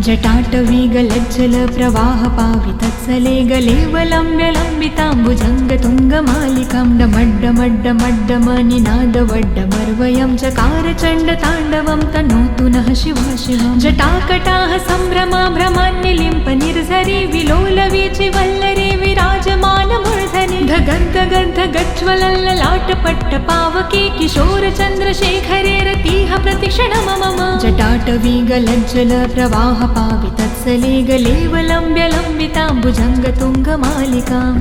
जटाटवीगलज्जल प्रवाह पावितत्सले गलेवलम्ब्य लम्बिताम्बुजङ्गतुङ्गमालिकां डमड्डमड्डमड्डमनिनादवड्डमर्वयं चकार चण्डताण्डवं तनोतु नः शिवा शिवं। जटाकटाः सम्भ्रमा भ्रमान्यलिम्प निर्झरे विलोलवीचि वल्लरे विराजमानमूर्धनि धगद्धगद्धगज्ज्वलल्ललाटपट्टपावके किशोरचन्द्रशेखरे रतिः प्रतिक्षणं मम। जटाटवीगलज्जल प्रवाह पावितत्सले गलेवलम्ब्य लम्बिताम्बुजङ्गतुङ्गमालिकाम्।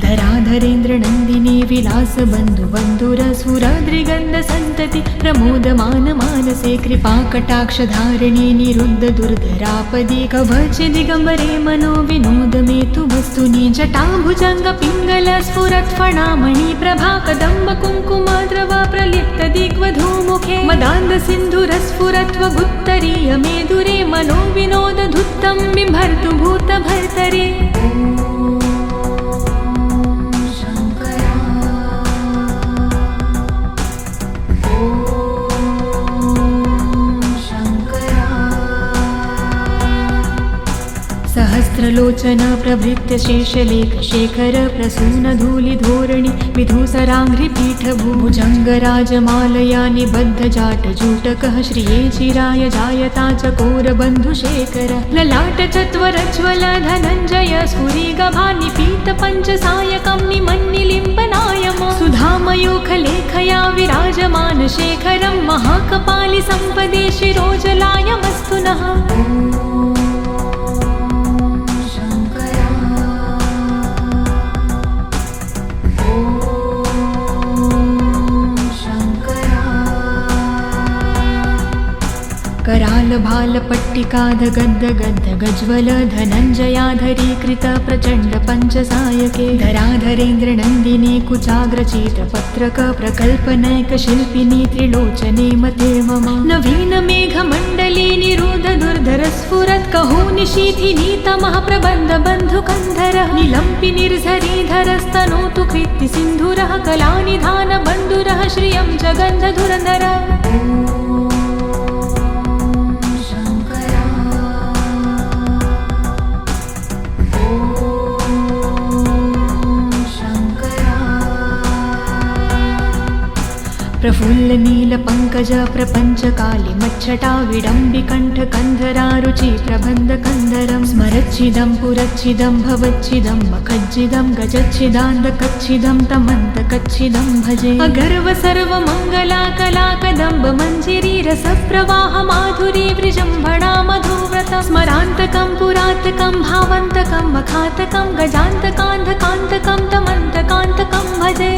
धराधरेन्द्रनन्दिनी विलासबन्धुबन्धुरसुराद्रिगन्धसन्तति प्रमोदमान मानसे कृपाकटाक्षधारिणी निरुद्धदुर्धरापदे कवचदिगम्बरे मनो विनोदमेतु वस्तुनि। जटाभुजङ्गपिङ्गलस्फुरत्फणामणि प्रभा कदम्बकुङ्कुमाद्रवा प्रलिप्तदिग्वधूमुखे मदान्धसिन्धुरस्फुरत्वगुत्तरीयमेदुरे मनो विनोदधुत्तं बिभर्तु भूतभर्तरे। सहस्रलोचन प्रभृत्य शेषलेख शेखर प्रसून धूलिधोरणि विधूसराङ्घ्रिपीठभुजङ्गराजमालया निबद्धजाटजूटकः श्रिये चिराय जायता चकोरबन्धुशेखर। ललाटचत्वरज्ज्वल धनञ्जय स्फुरिगभानिपीतपञ्चसायकं निमन्निलिम्बनायम सुधामयूखलेखया विराजमान शेखरं महाकपालि सम्पदे शिरोजलायमस्तु नः। करालभालपट्टिकाधगद्धगद्धगज्ज्वल धनञ्जयाधरीकृत प्रचण्ड पञ्चसायके धराधरेन्द्रनन्दिनी कुचाग्रचितपत्रक प्रकल्पनैकशिल्पिनी त्रिलोचने मते मम। नवीनमेघमण्डली निरुद्धदुर्धरस्फुरत् कहोनिशीथिनी तमः प्रबन्धबन्धुकन्धरः निलम्पि निर्झरीधरस्तनोतु कृत्तिसिन्धुरः कलानिधानबन्धुरः श्रियं जगन्धधुरन्धरः। प्रफुल्लनीलपङ्कज प्रपञ्चकालिमच्छटा विडम्बिकण्ठकन्धरारुचि प्रबन्धकन्धरं स्मरच्छिदं पुरच्छिदं भवच्छिदं मखज्जिदं गजच्छिदान्दकच्छिदं तमन्तकच्छिदं भजे। अगर्व सर्वमङ्गला कलाकदम्ब मञ्जिरी रसप्रवाह माधुरी विजृम्भणा मधुव्रतं स्मरान्तकं पुरातकं भावन्तकं मखातकं गजान्तकान्धकान्तकं तमन्तकान्तकं भजे।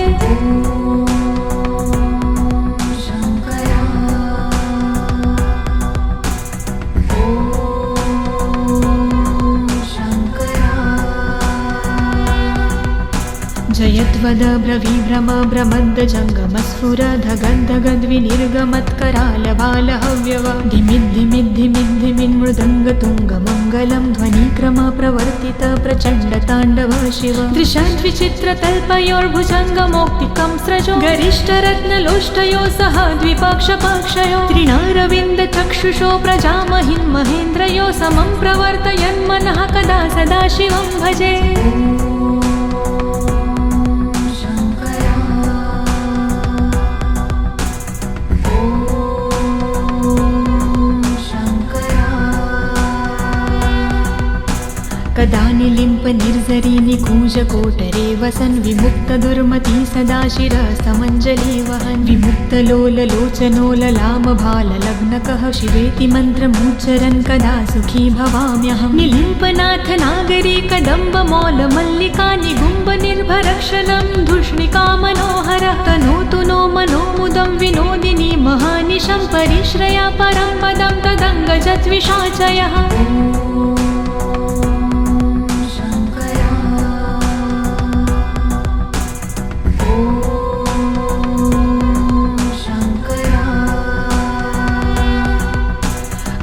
जयद्वद ब्रवीभ्रम ब्रमद्दजङ्गमस्फुरधगद्धगद्विनिर्गमत्करालबालहव्यव धिमिद्धिमिद्धिमिद्धिमिन्मृदङ्गतुङ्गमङ्गलं ध्वनिक्रम प्रवर्तित प्रचण्डताण्डव शिव। दृशद्विचित्रतल्पयोर्भुजङ्गमौक्तिकं स्रजो गरिष्ठरत्नलोष्टयो सह द्विपक्षपक्षयो त्रिणारविन्दचक्षुषो प्रजामहिन्महेन्द्रयो समं प्रवर्तयन्मनः कदा सदा शिवं भजे। कदा निलिम्प निर्झरी निकूजकोटरे वसन् विमुक्तदुर्मती सदा शिरस्तमञ्जली वहन् विमुक्तलोललोचनोललामभाललग्नकः शिवेति मन्त्रमुच्चरन् कदा सुखी भवाम्यहं। निलिम्पनाथ नागरी कदम्बमौलमल्लिका निगुम्बनिर्भरक्षणं धूष्णिका मनोहरः तनोतु नो मनोमुदं विनोदिनी महानिशं परिश्रया परं पदं तदङ्गजद्विषाचयः। शङ्करा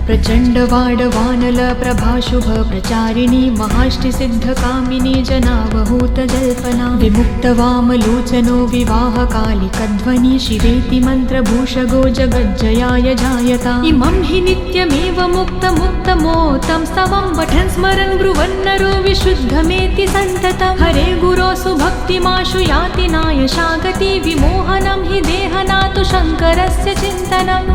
प्रचंड वाडवानल प्रभाशुभ प्रचारिणी महाष्टिसिद्धकामिनी जनावहूत जल्पना विमुक्त वामलोचनो विवाहकालिकध्वनि शिवेति मन्त्रभूषगो जगज्जयाय जायता इमं हि नित्यमेव मुक्तमुत्तमोत्तं स्तवं पठन् स्मरन् ब्रुवन्नरो विशुद्धमेति सन्ततं हरे गुरोसु भक्तिमाशु याति नायशागति विमोहनं हि देहनातु शङ्करस्य चिन्तनम्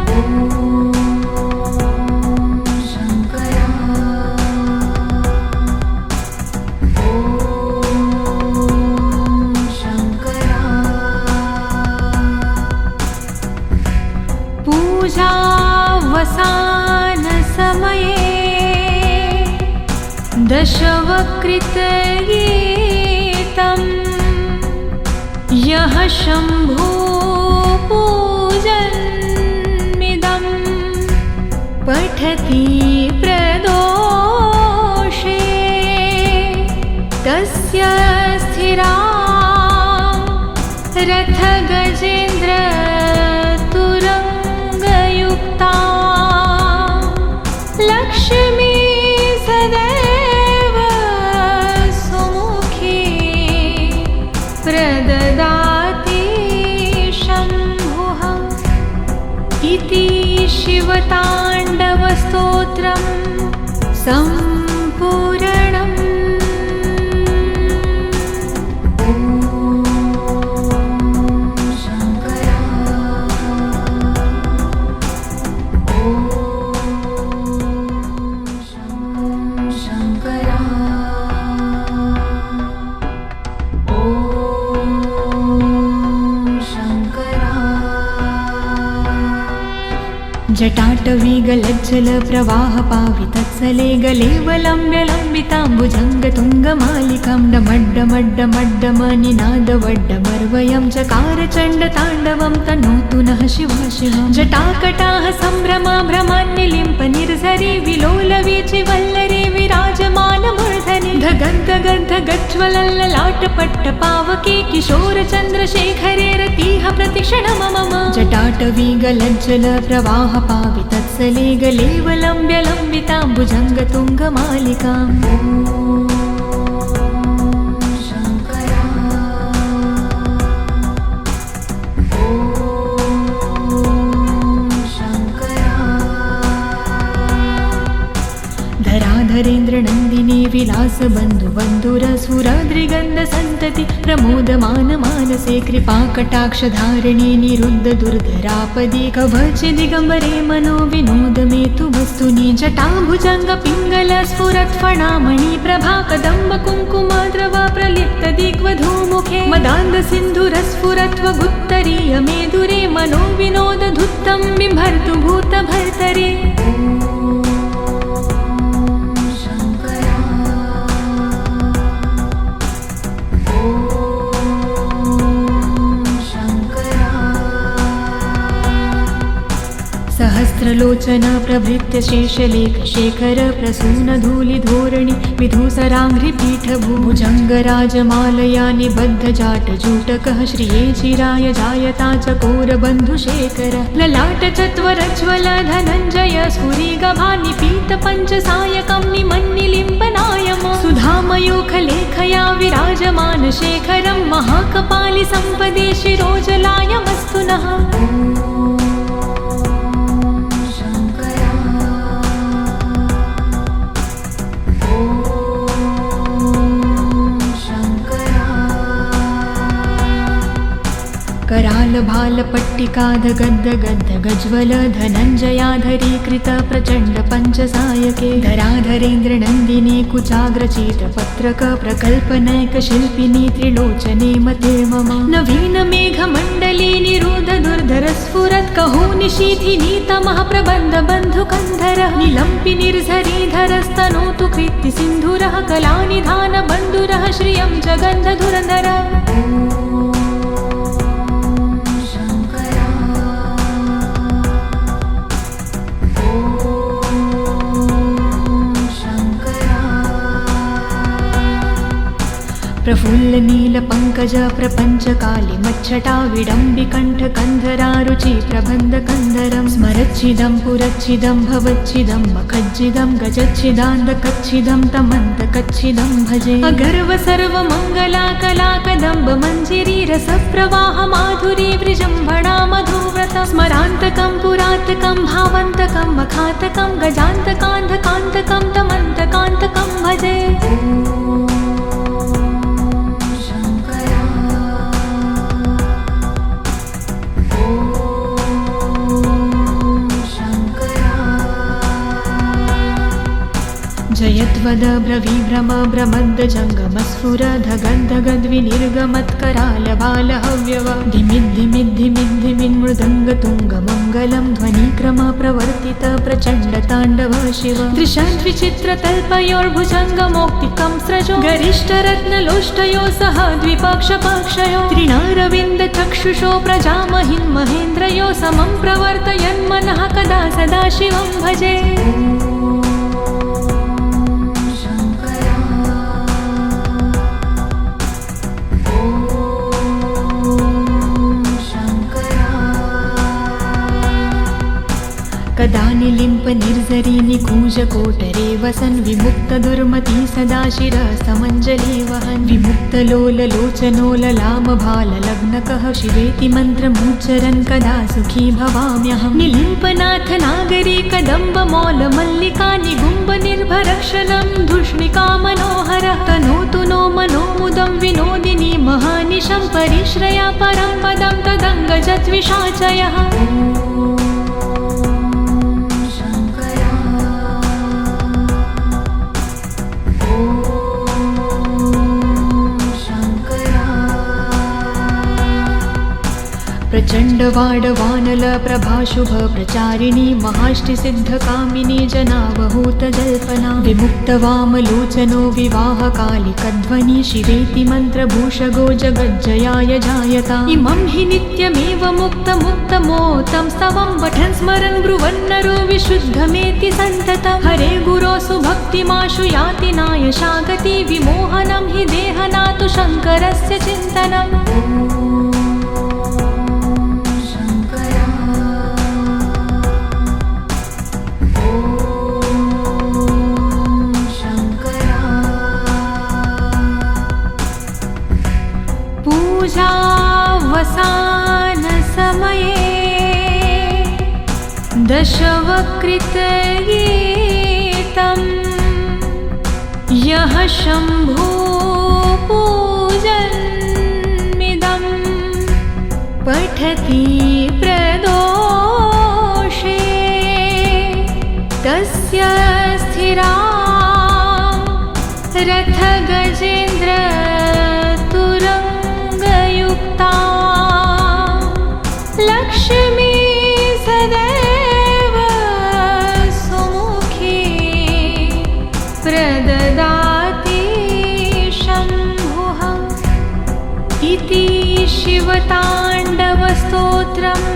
पूजावसान समये दशवक्त्रगीतं यः शम्भो पूजन्मिदं पठति प्रदोषे तस्य स्थिरा रथगजेन्द्र लक्ष्मी सदैव सुमुखी प्रददाति शम्भुः इति शिवताण्डवस्तोत्रं सम्पूर्णम् जटाटवीगलज्जल प्रवाह पावितत्सले गलेवलम्ब्यलम्बिताम्बुजङ्गतुङ्गमालिकां डमड्डमड्डमड्डमनिनादवड्डमर्वयं चकार चण्डताण्डवं तनोतु नः शिवा शिवं जटाकटाः सम्भ्रमा भ्रमान्यलिम्प निर्झरि विलोलवीचि वल्लरे विराजमानमूर्धनि धगन्धगन्धगज्ज्वलल्ललाटपट्टपावके किशोरचन्द्रशेखरे रतिः प्रतिक्षणं मम जटाटवीगलज्जल प्रवाह पावितत्सले गलेवलम्ब्यलम्बिताम्बुजङ्गतुङ्गमालिकाम् धराधरेन्द्र नन्दिनी विलास बन्धु बन्धुरसुराद्रिगन्ध सन्तति प्रमोदमान मानसे कृपाकटाक्षधारिणी निरुद्ध दुर्धरापदे कवचे दिगम्बरे मनो विनोद मेतु वस्तुनि जटाभुजङ्ग पिङ्गल स्फुरत् फणामणि प्रभा कदम्ब कुङ्कुमाद्रव प्रलिप्त दिग्वधूमुखे मदान्ध सिन्धुरस्फुरत्व गुत्तरीय मेदुरे मनो विनोद धुत्तं बिभर्तु भूत भर्तरे सहस्रलोचन प्रभृत्य शेषलेख शेखर प्रसून धूलिधोरणि विधूसराङ्घ्रिपीठ भुजङ्गराजमालया निबद्ध जाटजूटकः श्रिये चिराय जायता चकोरबन्धुशेखर ललाट चत्वरज्वल धनञ्जय स्फुरिगभानिपीत पञ्चसायकं निमन्निलिम्बनायम सुधामयूखलेखया विराजमान शेखरं महाकपालि सम्पदे शिरोजलायमस्तु नः करालभालपट्टिकाध गद्द गद्द गज्वल धनञ्जयाधरीकृत प्रचण्ड पञ्चसायके धराधरेन्द्र नन्दिनी कुचाग्रचित पत्रक प्रकल्पनैक शिल्पिनी त्रिलोचने मते मम नवीन मेघमण्डली निरुद्ध दुर्धर स्फुरत् कहो निशीथिनी तमः प्रबन्ध बन्धुकन्धर निलम्पि निर्झरीधरस्तनोतु कृत्ति सिन्धुरः कलानिधान बन्धुरः श्रियं जगन्धधुरधर प्रफुल्ल नील पंकज प्रपंच काली मच्छटा विडम्बि कंठ कंधरा रुचि प्रबंध कंधरं स्मरत् जगच्चिदं पुरच्चिदं भवच्चिदं मखज्जिदं गजच्चिदान्दकच्चिदं तमन्तकच्चिदं भजे अगर्व सर्वमङ्गला कलाकदम्ब मञ्जिरी रसप्रवाह माधुरी विजृम्भणा मधुव्रतं स्मरान्तकं पुरातकं भावन्तकं मखातकं गजान्तकान्धकान्तकं तमन्तकान्तकं भजे जयद्वद ब्रवीभ्रम भ्रमद्द जङ्गमस्फुरधगद्धगद्विनिर्गमत्करालबालहव्यव धिमिद्धिमिद्धिमिद्धिमिन्मृदङ्गतुङ्गमङ्गलं ध्वनिक्रम प्रवर्तित प्रचण्डताण्डव शिव दृशद्विचित्रतल्पयोर्भुजङ्गमौक्तिकं स्रजो गरिष्ठरत्नलोष्टयो सह द्विपक्षपक्षयो त्रिणारविन्दचक्षुषो प्रजामहिन् महेन्द्रयो समं प्रवर्तयन्मनः कदा सदा शिवं भजे कदा निलिम्प निर्जरी निकूजकोटरे वसन् विमुक्तदुर्मती सदा शिरसमञ्जली वहन् विमुक्तलोललोचनो ललामभाललग्नकः शिवेति मन्त्रमुच्चरन् कदा सुखी भवाम्यहं निलिम्पनाथ नागरी कदम्बमौलमल्लिका निगुम्बनिर्भरक्षलं धूष्णिका मनोहरः तनोतु नो मनोमुदं विनोदिनी महानिशं परिश्रया परं पदं तदङ्गजद्विषाचयः प्रचण्डवाडवानल प्रभाशुभ प्रचारिणी महाष्टिसिद्धकामिनी जनावहूतजल्पना विमुक्तवामलोचनो विवाहकालिकध्वनि शिवेति मन्त्रभूषगो जगज्जयाय जायता इमं हि नित्यमेव मुक्तमुक्तमोतं स्तवं पठन् स्मरन् ब्रुवन्नरो विशुद्धमेति सन्ततं हरे गुरो सुभक्तिमाशु याति नायशागति विमोहनं हि देहनातु शङ्करस्य चिन्तनम् पूजावसानसमये दशवक्त्रगीतं यः शम्भो पूजन्मिदं पठति प्रदोषे तस्य स्थिरा रथगजेन्द्र लक्ष्मी सदैव सुमुखी प्रददाति शम्भुः इति शिवताण्डवस्तोत्रम्